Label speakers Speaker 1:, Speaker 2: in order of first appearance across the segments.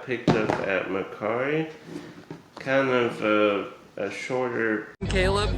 Speaker 1: picked up at Mecari. Kind of a shorter...
Speaker 2: Caleb?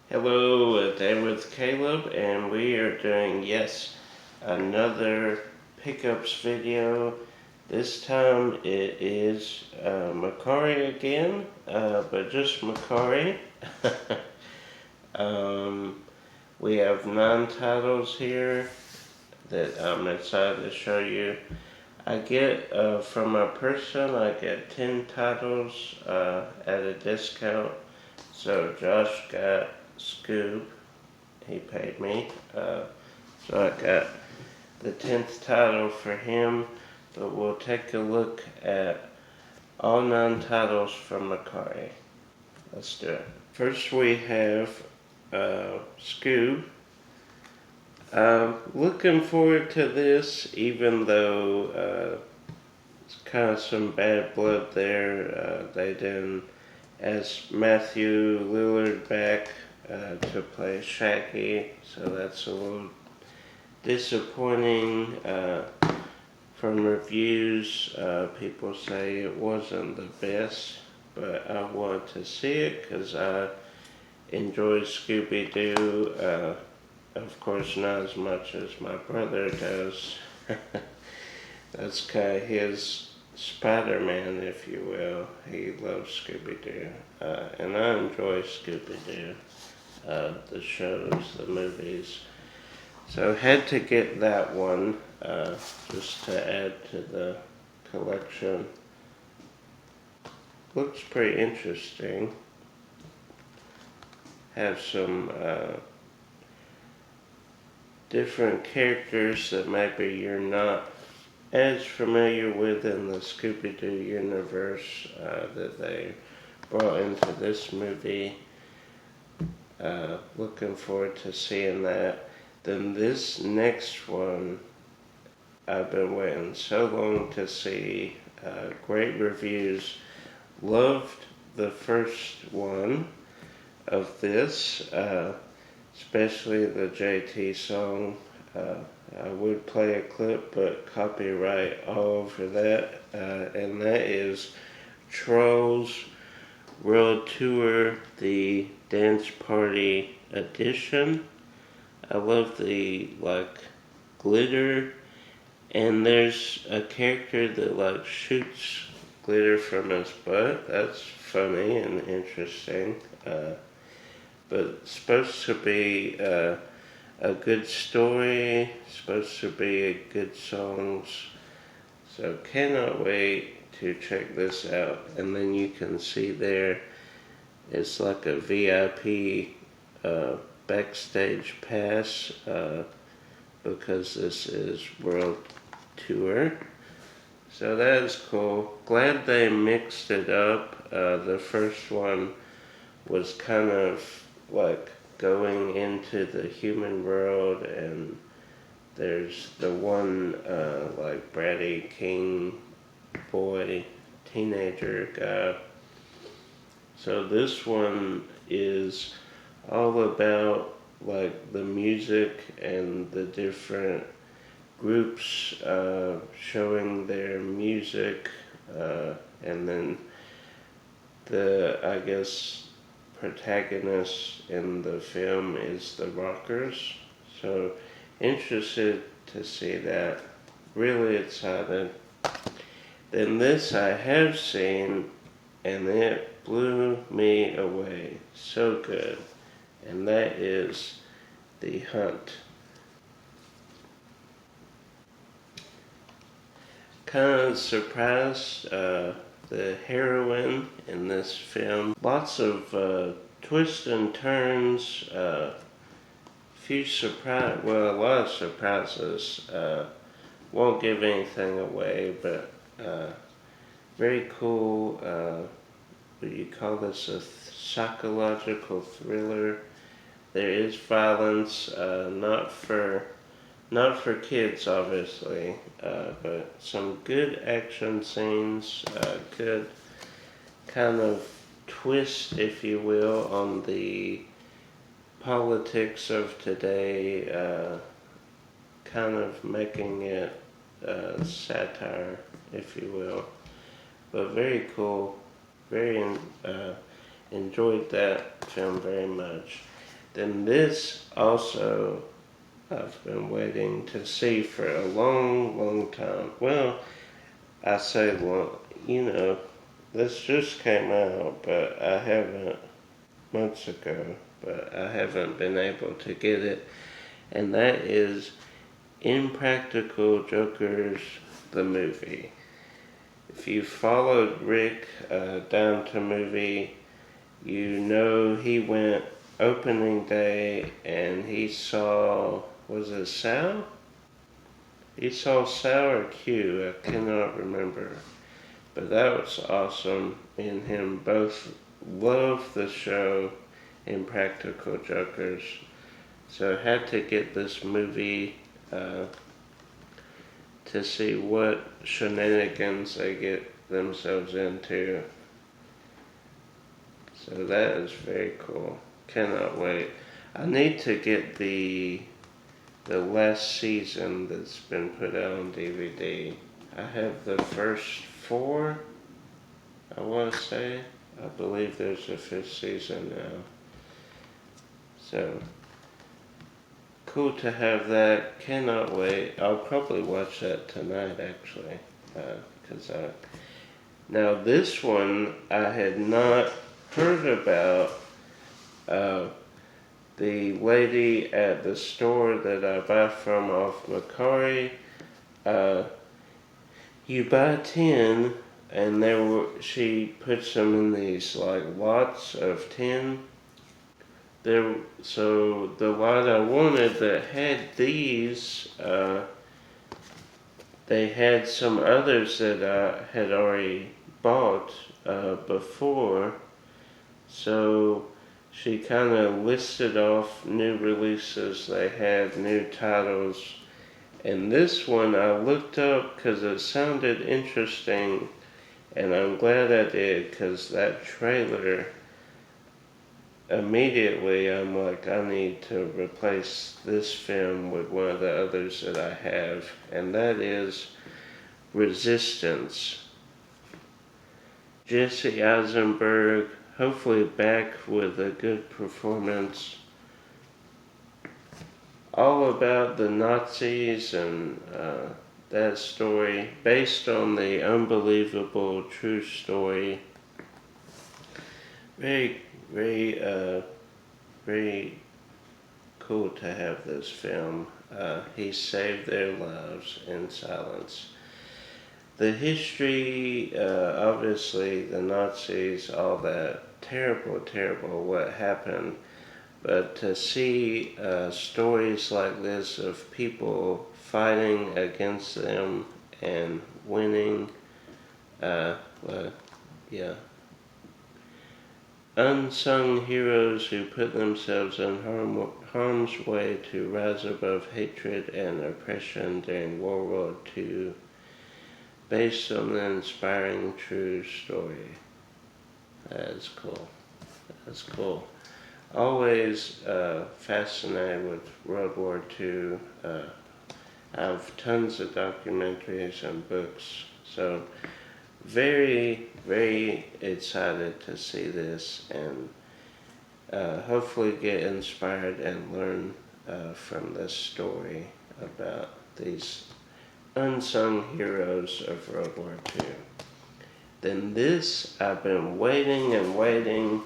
Speaker 1: Hello, a day with Caleb, and we are doing, yes, another pickups video. This time it is Mecari again, but just Mecari. We have 9 titles here that I'm excited to show you. I get, from my person, I get 10 titles at a discount. So Josh got Scoob, he paid me, so I got the 10th title for him, but we'll take a look at all 9 titles from Mecari. Let's do it. First we have Scoob. Looking forward to this, even though it's kind of some bad blood there. They didn't as Matthew Lillard back to play Shaggy, so that's a little disappointing. From reviews, people say it wasn't the best, but I wanted to see it because I enjoy Scooby-Doo. Of course, not as much as my brother does. That's kind of his Spider-Man, if you will. He loves Scooby-Doo, and I enjoy Scooby-Doo, the shows, the movies. So had to get that one, just to add to the collection. Looks pretty interesting. Have some different characters that maybe you're not as familiar with in the Scooby-Doo universe that they brought into this movie. Looking forward to seeing that. Then this next one, I've been waiting so long to see. Great reviews. Loved the first one of this, especially the JT song. I would play a clip, but copyright all over that, and that is Trolls World Tour, the Dance Party Edition. I love the, glitter, and there's a character that, shoots glitter from his butt. That's funny and interesting, but it's supposed to be a good story, supposed to be good songs, so cannot wait to check this out. And then you can see there, it's like a VIP backstage pass, because this is World Tour. So that is cool. Glad they mixed it up. The first one was kind of like going into the human world, and there's the one bratty king boy, teenager guy. So this one is all about the music and the different groups showing their music, and then the, I guess, protagonist in the film is the rockers. So interested to see that. Really excited. Then this I have seen, and it blew me away. So good. And that is The Hunt. Kind of surprised, the heroine in this film. Lots of twists and turns, a lot of surprises. Won't give anything away, but very cool. What do you call this? A psychological thriller. There is violence, not for kids, obviously, but some good action scenes, good kind of twist, if you will, on the politics of today, kind of making it satire, if you will. But very cool. Very enjoyed that film very much. Then this also I've been waiting to see for a long, long time. Well, I say, this just came out, but I haven't, months ago, but I haven't been able to get it. And that is Impractical Jokers, the movie. If you followed Rick down to movie, you know he went opening day and he saw, was it Sal? He saw Sal or Q, I cannot remember. But that was awesome. Me and him both love the show Impractical Jokers. So I had to get this movie to see what shenanigans they get themselves into. So that is very cool. Cannot wait. I need to get the last season that's been put out on DVD. I have the first 4, I want to say. I believe there's a 5th season now. So, cool to have that. Cannot wait. I'll probably watch that tonight, actually. Now this one I had not heard about. The lady at the store that I buy from off Mecari, you buy 10, and she puts them in these like lots of 10. So the lot I wanted that had these, they had some others that I had already bought before. So she kind of listed off new releases they had, new titles. And this one I looked up because it sounded interesting, and I'm glad I did, because that trailer, immediately I'm like, I need to replace this film with one of the others that I have, and that is Resistance. Jesse Eisenberg, hopefully back with a good performance. All about the Nazis and that story, based on the unbelievable true story. Very, very, very cool to have this film. He saved their lives in silence. The history, obviously the Nazis, all that, terrible, terrible what happened. But to see stories like this of people fighting against them and winning, unsung heroes who put themselves in harm's way to rise above hatred and oppression during World War II, based on an inspiring true story. That is cool. That's cool. Always fascinated with World War II. I have tons of documentaries and books. So very, very excited to see this and hopefully get inspired and learn from this story about these unsung heroes of World War II. Then this, I've been waiting and waiting.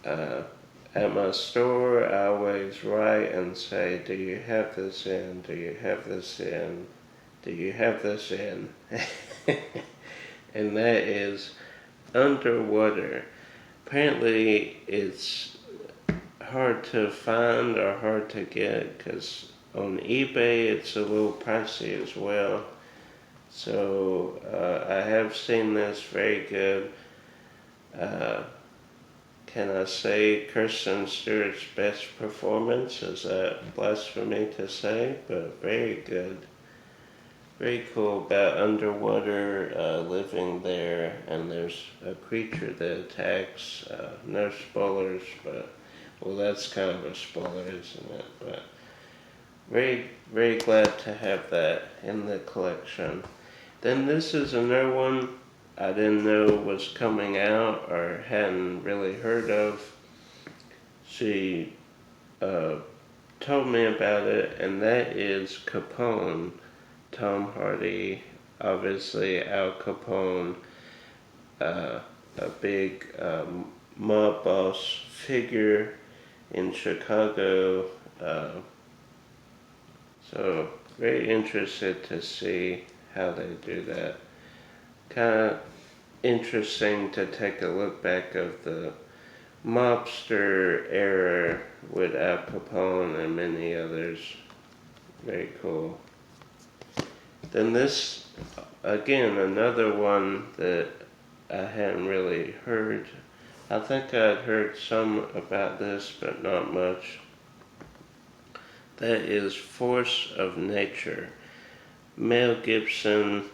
Speaker 1: At my store, I always write and say, do you have this in? Do you have this in? Do you have this in? And that is underwater. Apparently, it's hard to find or hard to get because on eBay it's a little pricey as well. So I have seen this, very good. Can I say Kirsten Stewart's best performance? Is that blasphemy to say? But very good. Very cool about underwater, living there, and there's a creature that attacks. No spoilers, but, well, that's kind of a spoiler, isn't it? But very, very glad to have that in the collection. Then this is another one I didn't know was coming out or hadn't really heard of. She told me about it, and that is Capone. Tom Hardy, obviously Al Capone, a big mob boss figure in Chicago. So very interested to see how they do that. Kind of interesting to take a look back of the mobster era with Al Capone and many others. Very cool. Then this, again, another one that I hadn't really heard. I think I'd heard some about this, but not much. That is Force of Nature. Mel Gibson,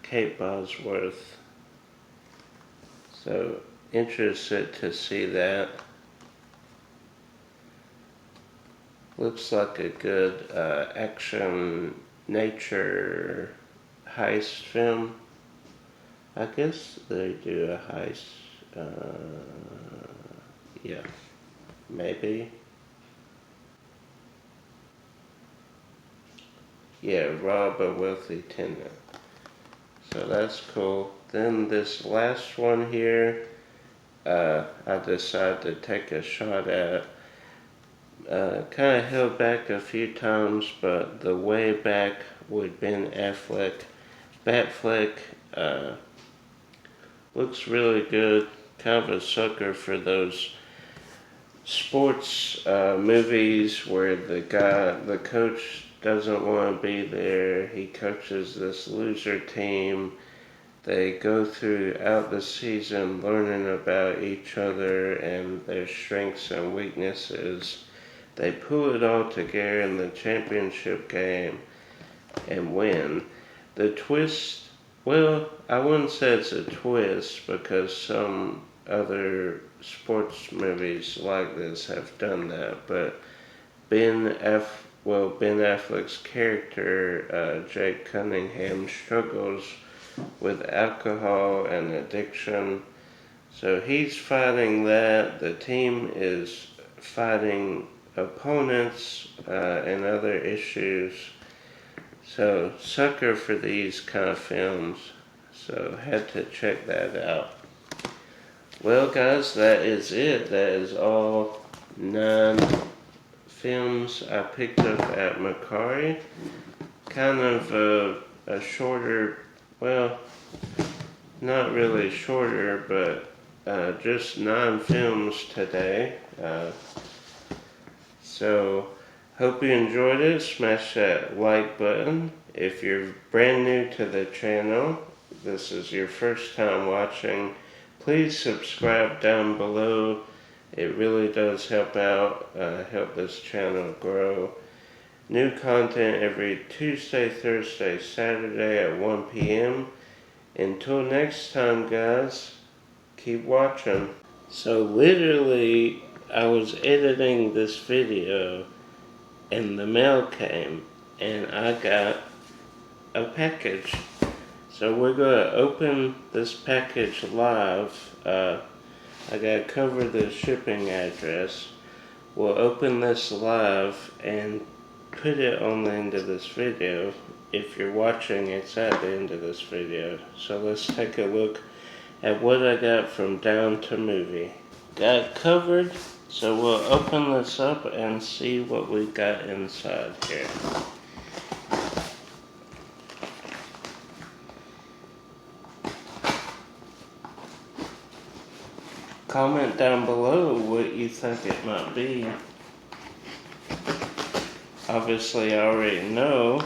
Speaker 1: Kate Bosworth. So interested to see that. Looks like a good action nature heist film. I guess they do a heist. Yeah, maybe. Yeah, rob a wealthy tenant. So that's cool. Then this last one here, I decided to take a shot at. Kind of held back a few times, but the way back with Ben Affleck. Batfleck looks really good. Kind of a sucker for those sports movies where the coach doesn't want to be there. He coaches this loser team. They go throughout the season learning about each other and their strengths and weaknesses. They pull it all together in the championship game and win. The twist, well, I wouldn't say it's a twist because some other sports movies like this have done that, but Ben Affleck's character, Jake Cunningham, struggles with alcohol and addiction. So he's fighting that. The team is fighting opponents and other issues. So sucker for these kind of films. So had to check that out. Well, guys, that is it. That is all 9 films I picked up at Mecari. Kind of a shorter, well, not really shorter, but just 9 films today. So, hope you enjoyed it. Smash that like button. If you're brand new to the channel, this is your first time watching, please subscribe down below. It really does help out, help this channel grow. New content every Tuesday, Thursday, Saturday at 1 p.m. Until next time, guys, keep watching. So literally, I was editing this video and the mail came and I got a package. So we're going to open this package live. I gotta cover the shipping address. We'll open this live and put it on the end of this video. if you're watching, it's at the end of this video. So let's take a look at what I got from Down to Movie. Got it covered, so we'll open this up and see what we got inside here. Comment down below what you think it might be. Obviously, I already know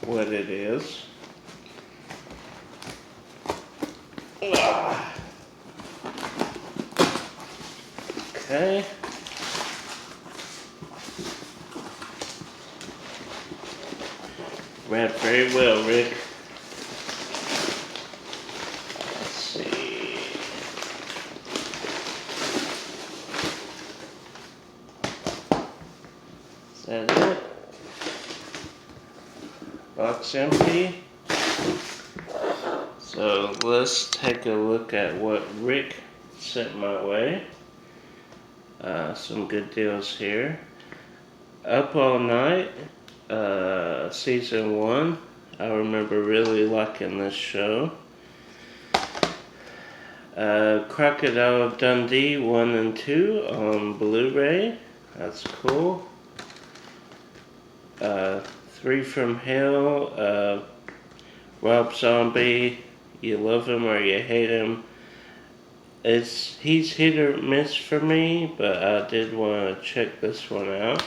Speaker 1: what it is. Okay. Read very well, Rick. Let's see. Is that it? Box empty. So let's take a look at what Rick sent my way. Some good deals here. Up All Night, season 1. I remember really liking this show. Crocodile Dundee 1 and 2 on Blu-ray. That's cool. 3 from Hell, Rob Zombie, you love him or you hate him. He's hit or miss for me, but I did want to check this one out.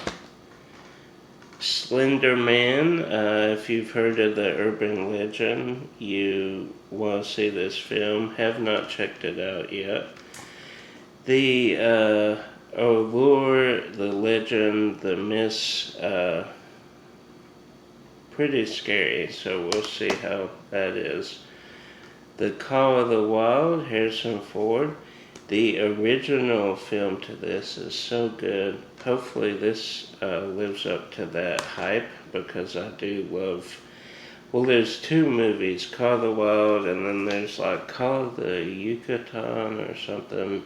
Speaker 1: Slender Man, if you've heard of the urban legend, you want to see this film. Have not checked it out yet. The allure, the legend, the myths, pretty scary, so we'll see how that is. The Call of the Wild, Harrison Ford. The original film to this is so good. Hopefully this lives up to that hype, because I do love... Well, there's 2 movies, Call of the Wild, and then there's like Call of the Yucatan or something.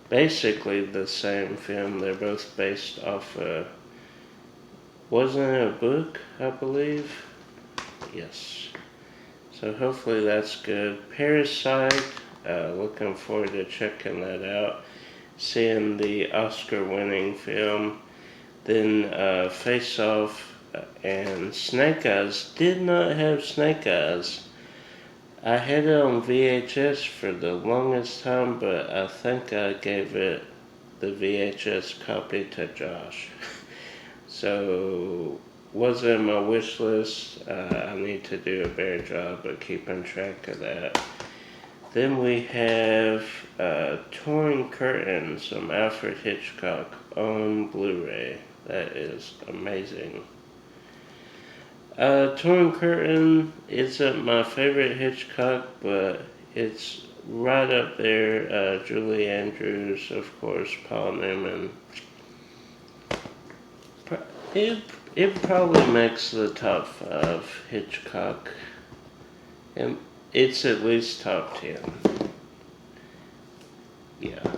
Speaker 1: Basically the same film. They're both based off a... Wasn't it a book, I believe? Yes. So hopefully that's good. Parasite, looking forward to checking that out. Seeing the Oscar-winning film. Then Face Off and Snake Eyes. Did not have Snake Eyes. I had it on VHS for the longest time, but I think I gave it the VHS copy to Josh. So, was in my wish list. I need to do a better job of keeping track of that. Then we have Torn Curtain, some Alfred Hitchcock on Blu-ray. That is amazing. Torn Curtain isn't my favorite Hitchcock, but it's right up there. Julie Andrews, of course, Paul Newman. It probably makes the top 5 Hitchcock. And it's at least top 10. Yeah.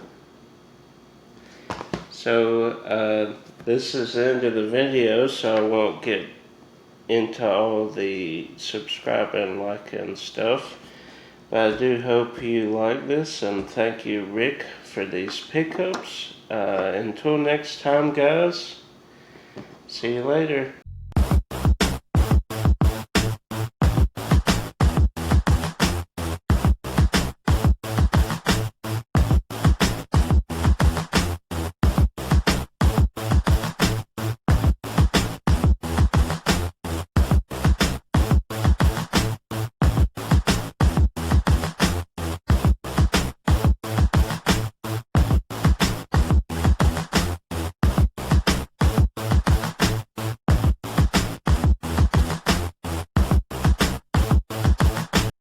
Speaker 1: So, this is the end of the video, so I won't get into all the subscribing, liking stuff. But I do hope you like this, and thank you, Rick, for these pickups. Until next time, guys. See you later.